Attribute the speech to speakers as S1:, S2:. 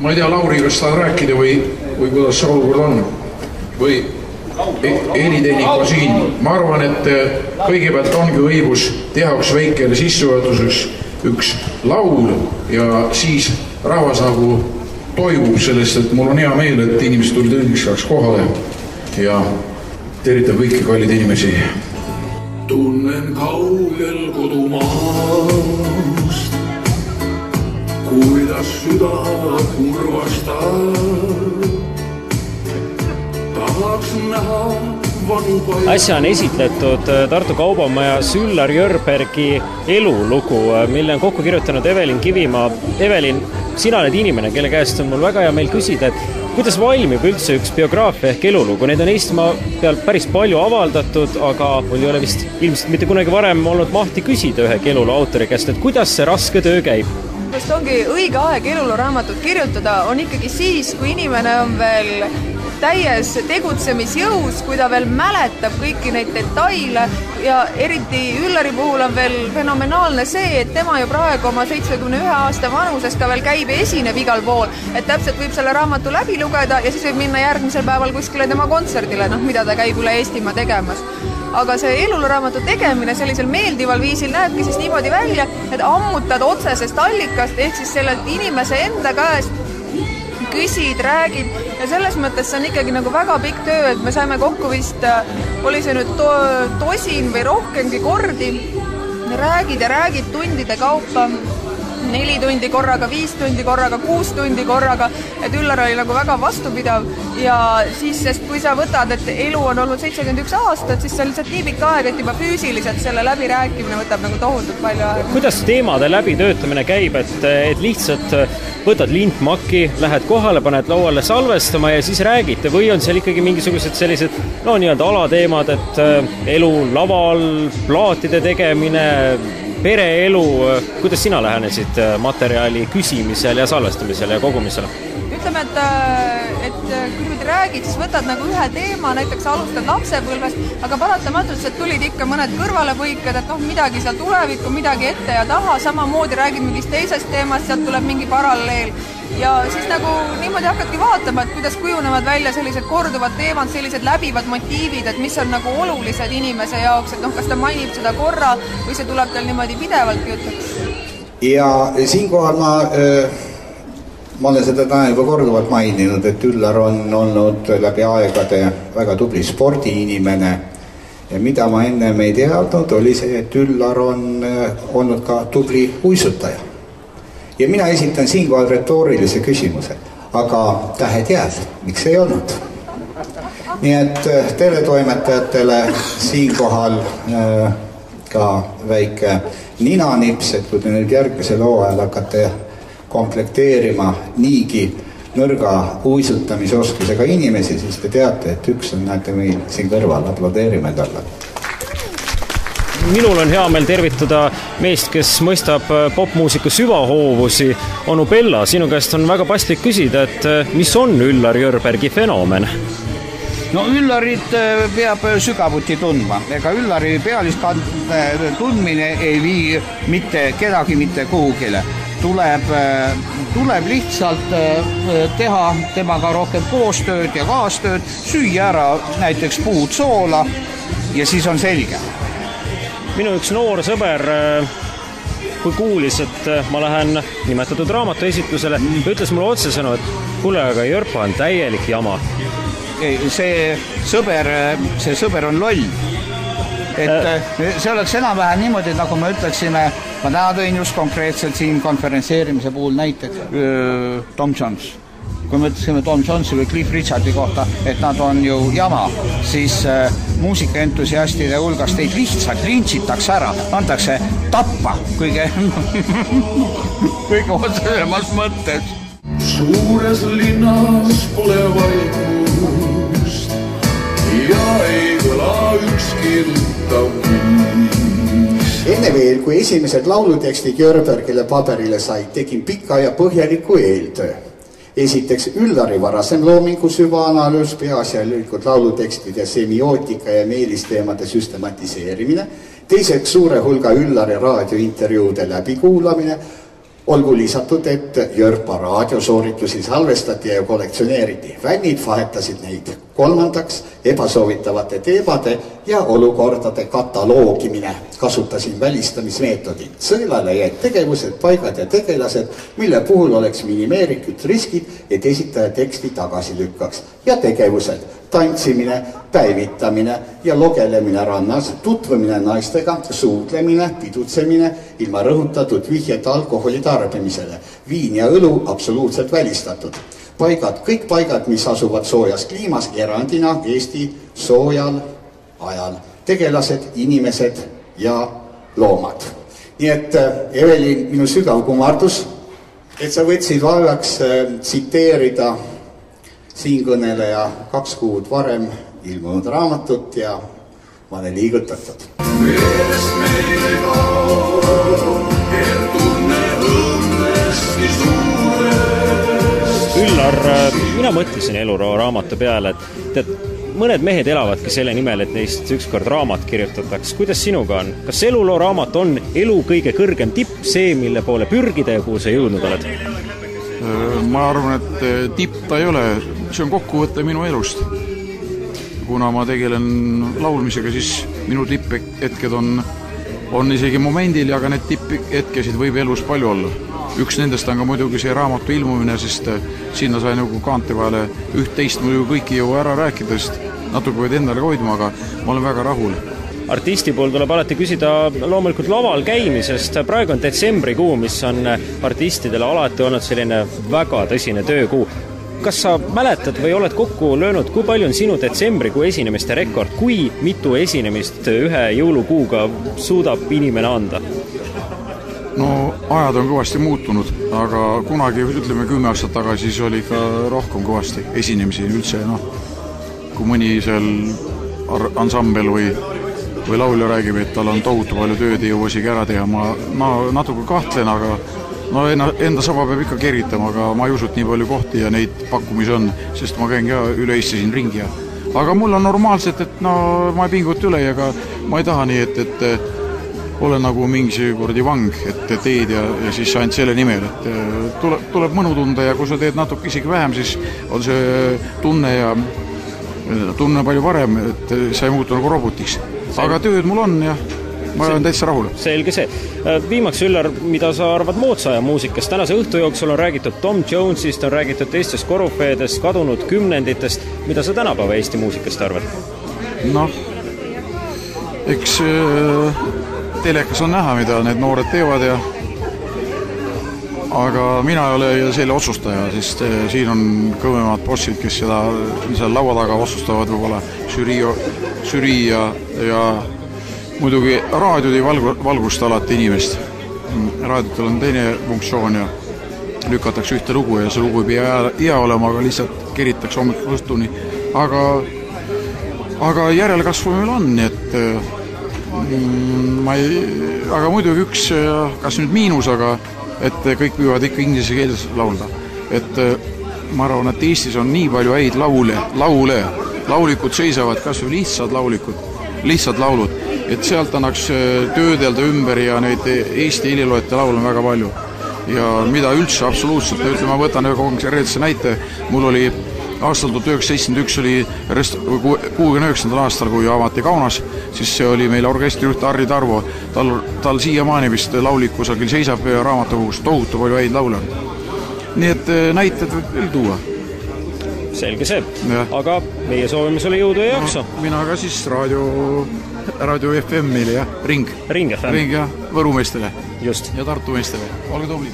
S1: ma ei tea, Lauri, kas tahad rääkida või kuidas see olukord on? Või helitehnika siin? Ma arvan, et kõigepealt ongi õigus teha üks väikele sissejuhatuseks üks laul ja siis rahvas nagu toimub sellest, et mul on hea meel, et inimesed tulid õnneks kohale ja tervitab kõiki kallid inimesi. Tunnen kaugel kodumaast, kuidas süda kurvastab, tahaks näha
S2: Äsja on esitletud Tartu Kaubamajas Üllar Jörbergi elulugu, mille on kokku kirjutanud Evelin Kivimaa. Evelin, sina oled inimene, kelle käest on mul väga hea meil küsida, et kuidas valmib üldse üks biograafia ehk elulugu? Need on Eestimaa peal päris palju avaldatud, aga mul ei ole vist ilmselt mitte kunagi varem olnud mahti küsida ühegi eluloo autori käest, et kuidas see raske töö käib?
S3: Just ongi õige aeg eluloo raamatut kirjutada, on ikkagi siis, kui inimene on veel täies tegutsemisjõus, kui ta veel mäletab kõiki neid detaile ja eriti Üllari puhul on veel fenomenaalne see, et tema ju praegu oma 71 aasta vanuses ka veel käib ja esineb igal pool, et täpselt võib selle raamatu läbi lugeda ja siis võib minna järgmisel päeval kuskile tema kontserdile, mida ta käib üle Eestimaa tegemas. Aga see eluluuraamatu tegemine sellisel meeldival viisil näebki siis niimoodi välja, et ammutad otsesest allikast ehk siis sellelt inimese enda käest küsid, räägid ja selles mõttes see on ikkagi nagu väga pikk töö, et me saime kokku vist, oli see nüüd tosin või rohkemgi kordi, räägid ja räägid tundide kaupa, 4 tundi korraga, 5 tundi korraga, 6 tundi korraga, et Üllar oli nagu väga vastupidav ja siis, sest kui sa võtad, et elu on olnud 71 aastat, siis see on lihtsalt nii pikk aeg, et juba füüsiliselt selle läbirääkimine võtab nagu tohutult palju aega.
S2: Kuidas teemade läbitöötamine käib, et lihtsalt võtad lintmakki, lähed kohale, paned lauale salvestama ja siis räägite või on seal ikkagi mingisugused sellised nii-öelda alateemad, et elu laval, plaatide tegemine, pereelu, kuidas sina lähenesid materjali küsimisel ja salvestamisel ja kogumisel?
S3: Ütleme, et kui nüüd räägid, siis võtad nagu ühe teema, näiteks alustad lapsepõlvest, aga paratamatult sealt tulid ikka mõned kõrvalepõikad, et midagi seal tulevikku, midagi ette ja taha, samamoodi räägid mingist teisest teemast, sealt tuleb mingi paralleel. Ja siis nagu niimoodi hakkadki vaatama, et kuidas kujunevad välja sellised korduvad teemad, sellised läbivad motiivid, et mis on nagu olulised inimese jaoks, et kas ta mainib seda korra või see tuleb tal niimoodi pidevalt jutuks.
S4: Ja siinkohal ma olen seda täna juba korduvalt maininud, et Üllar on olnud läbi aegade väga tubli spordiinimene ja mida ma ennem ei teadnud, oli see, et Üllar on olnud ka tubli uisutaja. Ja mina esitan siinkohal retoorilise küsimuse, aga tähed jääd, miks ei olnud? Nii et teletoimetajatele siinkohal ka väike ninanips, et kui te nüüd järgmisel hooajal hakkate komplekteerima niigi nõrga uisutamisoskusega inimesi, siis te teate, et üks on, näete meil siin kõrval, aplodeerime talle.
S2: Minul on hea meel tervitada meest, kes mõistab popmuusika süvahoovusi. Onu Bella, sinu käest on väga paslik küsida, et mis on Üllar Jörbergi fenomen?
S5: No Üllarit peab sügavuti tundma. Ega Üllari pealist tundmine ei vii mitte kedagi mitte kuhugile. Tuleb lihtsalt teha temaga rohkem koostööd ja kaastööd, süüa ära näiteks puud soola ja siis on selge.
S2: Minu üks noor sõber, kui kuulis, et ma lähen nimetatud raamatu esitlusele, ütles mulle otsesõnu, et kuule, aga Jörpa on täielik jama.
S5: See sõber on loll. Et see oleks enam-vähem niimoodi, nagu me ütleksime, ma täna tõin just konkreetselt siin konferentseerimise puhul näiteks Tom Jones. Kui me ütlesime Tom Jonesi või Cliff Richardi kohta, et nad on ju jama, siis muusikaentusiastide hulgas teid lihtsalt lintšitakse ära, antakse tappa kõige otsesemas mõttes.
S1: Suures linnas pole vaikust ja ei kõla ükski tuttav kuus.
S4: Enne veel, kui esimesed laulutekstid Jörbergile paberile said, tegin pika ja põhjaliku eeltöö. Esiteks Üllari varasem loomingu süvaanalüüs, peaasjalikult laulutekstide semiootika ja meelisteemade süstematiseerimine. Teiseks suure hulga Üllari raadiointervjuude läbikuulamine. Olgu lisatud, et Jörpa raadiosooritusi salvestati ja kollektsioneeriti. Fännid vahetasid neid. Kolmandaks, ebasoovitavate teemade ja olukordade kataloogimine. Kasutasin välistamismeetodit. Sõelale jäid tegevused, paigad ja tegelased, mille puhul oleks minimeeritud riskid, et esitaja teksti tagasi lükkaks. Ja tegevused, tantsimine, päivitamine ja logelemine rannas, tutvumine naistega, suudlemine, pidutsemine, ilma rõhutatud vihjed alkoholi tarbimisele. Viin ja õlu absoluutselt välistatud. Paigad, kõik paigad, mis asuvad soojas kliimas, erandina Eesti soojal ajal. Tegelased, inimesed ja loomad. Nii et Evelin, minu sügav kummardus, et sa võtsid vaevaks tsiteerida siinkõneleja 2 kuud varem ilmunud raamatut ja ma olen liigutatud. Meelest meile kao, et tunne õnneski suurest.
S2: Üllar, mina mõtlesin eluloo raamatu peale, et mõned mehed elavadki selle nimel, et neist ükskord raamat kirjutataks. Kuidas sinuga on? Kas eluloo raamat on elu kõige kõrgem tipp, see, mille poole pürgida ja kuhu sa jõudnud oled?
S1: Ma arvan, et tipp ta ei ole. See on kokkuvõte minu elust. Kuna ma tegelen laulmisega, siis minu tipphetked on isegi momendil, aga need tipphetkesid võib elus palju olla. Üks nendest on ka muidugi see raamatu ilmumine, sest sinna sai nagu kaante vahele üht-teist muidugi kõiki jõu ära rääkida, sest natuke võid endale hoidma, aga ma olen väga rahul.
S2: Artisti pool tuleb alati küsida loomulikult laval käimisest. Praegu on detsembrikuu, mis on artistidele alati olnud selline väga tõsine töökuu. Kas sa mäletad või oled kokku löönud, kui palju on sinu detsembrikuu esinemiste rekord, kui mitu esinemist ühe jõulukuuga suudab inimene anda?
S1: No ajad on kõvasti muutunud, aga kunagi, ütleme 10 aastat tagasi, siis oli ka rohkem kõvasti esinemisi üldse. Kui mõni seal ansambel või laulja räägib, et tal on tohutu palju tööd ja jõuasigi ära teha, ma natuke kahtlen, aga enda saba peab ikka kergitama, aga ma ei usu, et nii palju kohti ja neid pakkumisi on, sest ma käin ka üle Eesti siin ringi. Aga mul on normaalselt, et ma ei pingut üle, aga ma ei taha nii, et olen nagu mingi kordi vang, et teed ja siis ainult selle nimel, et tuleb mõnu tunda ja kui sa teed natuke isegi vähem, siis on see tunne palju parem, et sa ei muutu nagu robotiks. Aga tööd mul on ja ma olen täitsa rahul.
S2: Selge see. Viimaks, Üllar, mida sa arvad moodsa aja muusikast? Tänase õhtu jooksul on räägitud Tom Jonesist, on räägitud teistest korüfeedest, kadunud kümnenditest. Mida sa tänapäeva Eesti muusikast arvad?
S1: Eks telekas on näha, mida need noored teevad aga mina ei ole selle otsustaja, sest siin on kõvemad bossid, kes seda seal laua taga otsustavad võib-olla žürii ja muidugi raadiod ei valgusta alati inimest. Raadiotel on teine funktsioon ja lükatakse ühte lugu ja see lugu ei pea hea olema, aga lihtsalt keritakse hommikul õhtuni. Aga järelkasvu meil on, et aga muidugi üks, kas nüüd miinus, aga et kõik võivad ikka inglise keeles laulda. Et ma arvan, et Eestis on nii palju häid laule. Laulikud seisavad kas või lihtsad laulud. Et sealt annaks töödelda ümber ja neid Eesti heliloete laul on väga palju. Ja mida üldse absoluutselt, ma võtan konkreetse näite, mul oli aastal 1971 oli 69. aastal, kui avati Kaunas, siis see oli meil orkestrijuht Harri Tarvo. Tal siiamaani vist laulik kusagil seisab raamatukogus tohutu palju häid laule. Nii et näited võib veel tuua.
S2: Selge see. Aga meie soovime sulle jõudu ja jaksu.
S1: Mina ka siis raadio FM-ile ja Ring FM.
S2: Ring FM.
S1: Ring ja Võru meestele.
S2: Just.
S1: Ja Tartu meestele. Olge tublid.